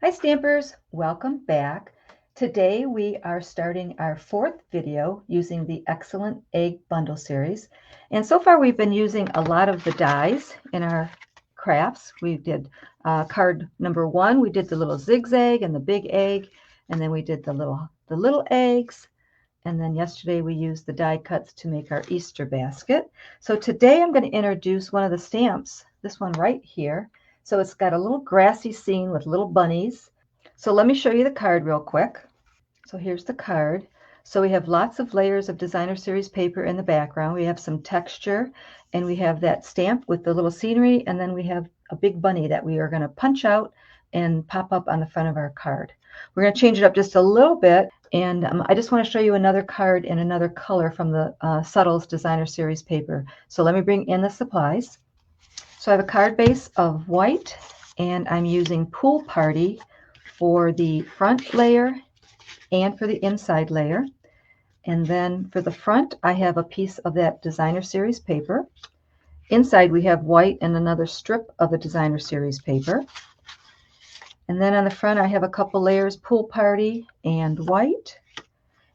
Hi Stampers, welcome back. Today we are starting our fourth video using the Excellent Egg Bundle series. And so far we've been using a lot of the dies in our crafts. We did card number 1, we did the little zigzag and the big egg, and then we did the little eggs. And then yesterday we used the die cuts to make our Easter basket. So today I'm going to introduce one of the stamps, this one right here. So it's got a little grassy scene with little bunnies. So let me show you the card real quick. So here's the card. So we have lots of layers of designer series paper in the background. We have some texture, and we have that stamp with the little scenery, and then we have a big bunny that we are going to punch out and pop up on the front of our card. We're going to change it up just a little bit, and I just want to show you another card in another color from the Subtles designer series paper. So let me bring in the supplies. So I have a card base of white, and I'm using Pool Party for the front layer and for the inside layer. And then for the front, I have a piece of that designer series paper. Inside we have white and another strip of the designer series paper. And then on the front I have a couple layers, Pool Party and white.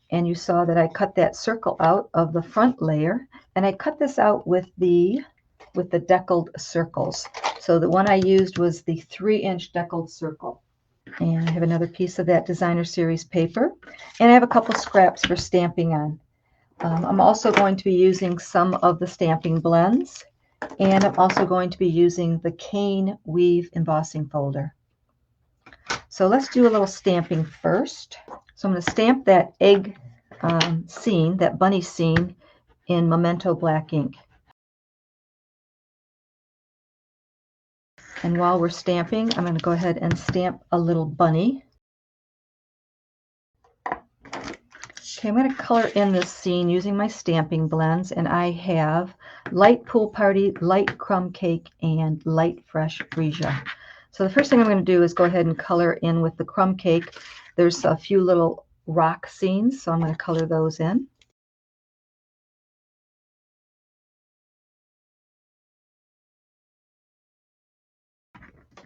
And you saw that I cut that circle out of the front layer, and I cut this out with the deckled circles. So the one I used was the 3-inch deckled circle. And I have another piece of that designer series paper, and I have a couple scraps for stamping on. I'm also going to be using some of the stamping blends, and I'm also going to be using the cane weave embossing folder. So let's do a little stamping first. So I'm going to stamp that egg scene, that bunny scene, in Memento black ink. And while we're stamping, I'm going to go ahead and stamp a little bunny. Okay, I'm going to color in this scene using my stamping blends, and I have light Pool Party, light Crumb Cake, and light Fresh Freesia. So the first thing I'm going to do is go ahead and color in with the Crumb Cake. There's a few little rock scenes, so I'm going to color those in.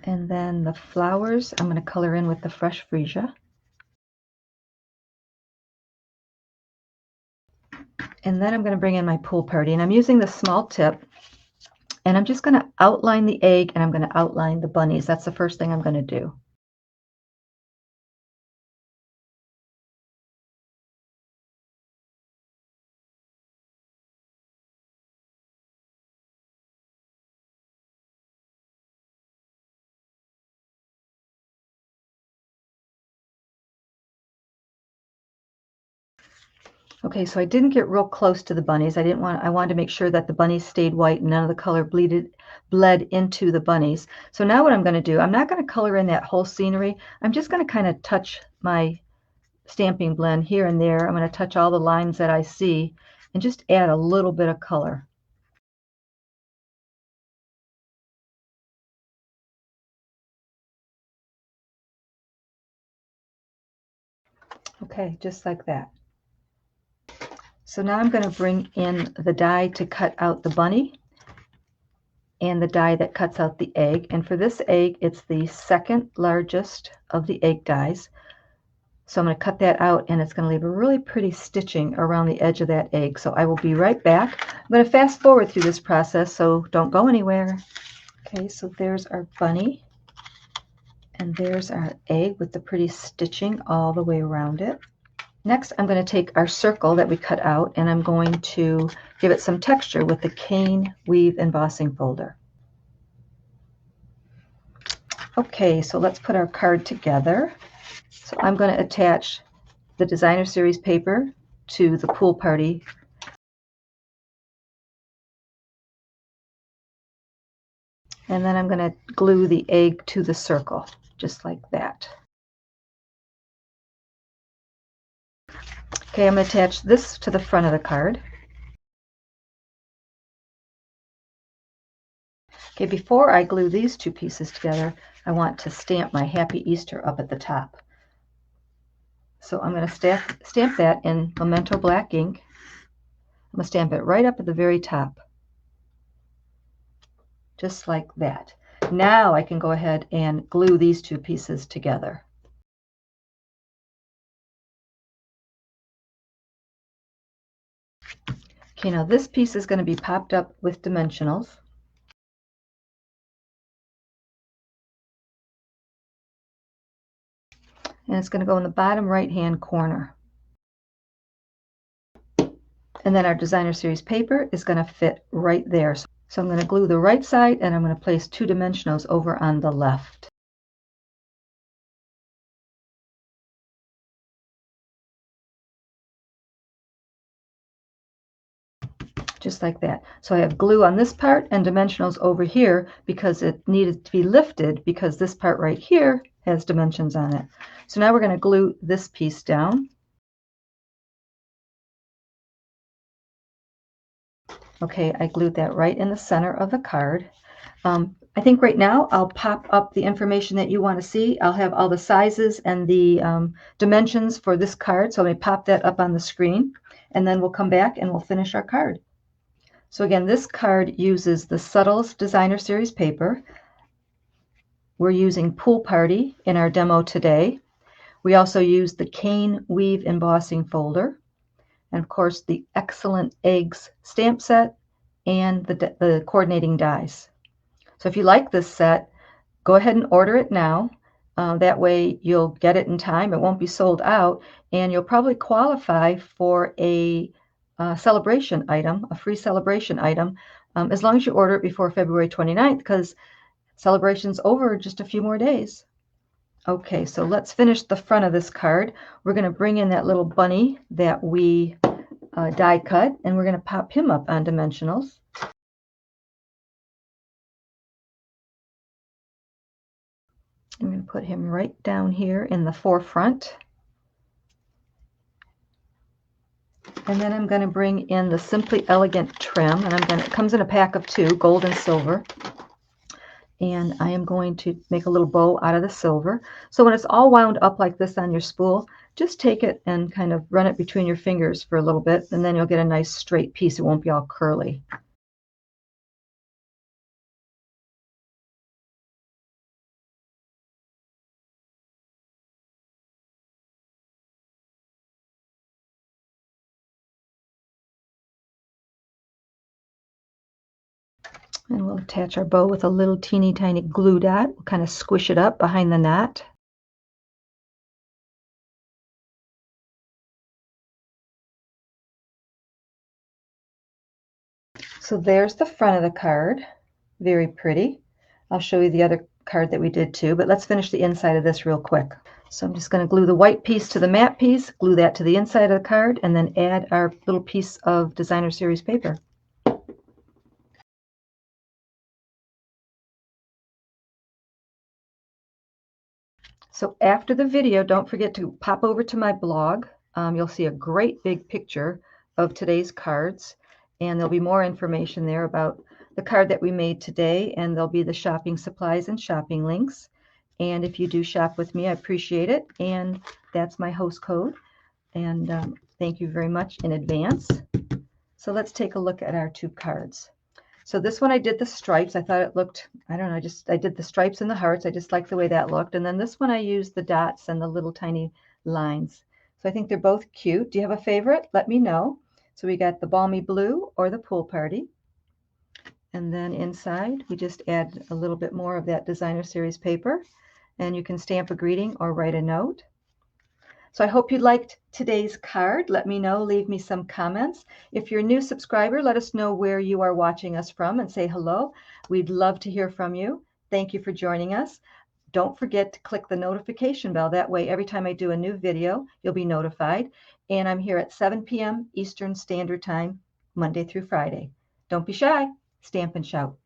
And then the flowers, I'm going to color in with the Fresh Freesia. And then I'm going to bring in my Pool Party, and I'm using the small tip, and I'm just going to outline the egg, and I'm going to outline the bunnies. That's the first thing I'm going to do. Okay, so I didn't get real close to the bunnies. I wanted to make sure that the bunnies stayed white and none of the color bled into the bunnies. So now what I'm going to do, I'm not going to color in that whole scenery. I'm just going to kind of touch my stamping blend here and there. I'm going to touch all the lines that I see and just add a little bit of color. Okay, just like that. So now I'm going to bring in the die to cut out the bunny and the die that cuts out the egg. And for this egg, it's the second largest of the egg dies. So I'm going to cut that out, and it's going to leave a really pretty stitching around the edge of that egg. So I will be right back. I'm going to fast forward through this process, so don't go anywhere. Okay, so there's our bunny, and there's our egg with the pretty stitching all the way around it. Next, I'm going to take our circle that we cut out, and I'm going to give it some texture with the cane weave embossing folder. Okay, so let's put our card together. So I'm going to attach the designer series paper to the Pool Party. And then I'm going to glue the egg to the circle, just like that. Okay, I'm going to attach this to the front of the card. Okay, before I glue these two pieces together, I want to stamp my Happy Easter up at the top. So I'm going to stamp that in Memento black ink. I'm going to stamp it right up at the very top, just like that. Now I can go ahead and glue these two pieces together. Okay, now this piece is going to be popped up with dimensionals. And it's going to go in the bottom right-hand corner. And then our designer series paper is going to fit right there. So I'm going to glue the right side and I'm going to place 2 dimensionals over on the left. Just like that. So I have glue on this part and dimensionals over here because it needed to be lifted because this part right here has dimensions on it. So now we're going to glue this piece down. Okay, I glued that right in the center of the card. I think right now I'll pop up the information that you want to see. I'll have all the sizes and the dimensions for this card. So let me pop that up on the screen and then we'll come back and we'll finish our card. So again, this card uses the Subtles Designer Series paper. We're using Pool Party in our demo today. We also use the Cane Weave Embossing folder, and of course the Excellent Eggs stamp set and the coordinating dies. So if you like this set, go ahead and order it now. That way you'll get it in time. It won't be sold out, and you'll probably qualify for a celebration item, a free celebration item, as long as you order it before February 29th, because celebration's over in just a few more days. Okay, so let's finish the front of this card. We're going to bring in that little bunny that we die cut, and we're going to pop him up on dimensionals. I'm going to put him right down here in the forefront. And then I'm going to bring in the Simply Elegant trim, and it comes in a pack of 2, gold and silver. And I am going to make a little bow out of the silver. So when it's all wound up like this on your spool, just take it and kind of run it between your fingers for a little bit, and then you'll get a nice straight piece. It won't be all curly. And we'll attach our bow with a little teeny tiny glue dot. We'll kind of squish it up behind the knot. So there's the front of the card. Very pretty. I'll show you the other card that we did too, but let's finish the inside of this real quick. So I'm just going to glue the white piece to the matte piece, glue that to the inside of the card, and then add our little piece of designer series paper. So after the video, don't forget to pop over to my blog. You'll see a great big picture of today's cards, and there'll be more information there about the card that we made today, and there'll be the shopping supplies and shopping links. And if you do shop with me, I appreciate it, and that's my host code. And thank you very much in advance. So let's take a look at our 2 cards. So this one I did the stripes. I thought it looked, I don't know, I did the stripes and the hearts. I just like the way that looked. And then this one I used the dots and the little tiny lines. So I think they're both cute. Do you have a favorite? Let me know. So we got the balmy blue or the pool party. And then inside we just add a little bit more of that designer series paper. And you can stamp a greeting or write a note. So I hope you liked today's card. Let me know, leave me some comments. If you're a new subscriber, let us know where you are watching us from and say hello. We'd love to hear from you. Thank you for joining us. Don't forget to click the notification bell. That way, every time I do a new video, you'll be notified. And I'm here at 7 p.m. Eastern Standard Time, Monday through Friday. Don't be shy. Stamp and shout.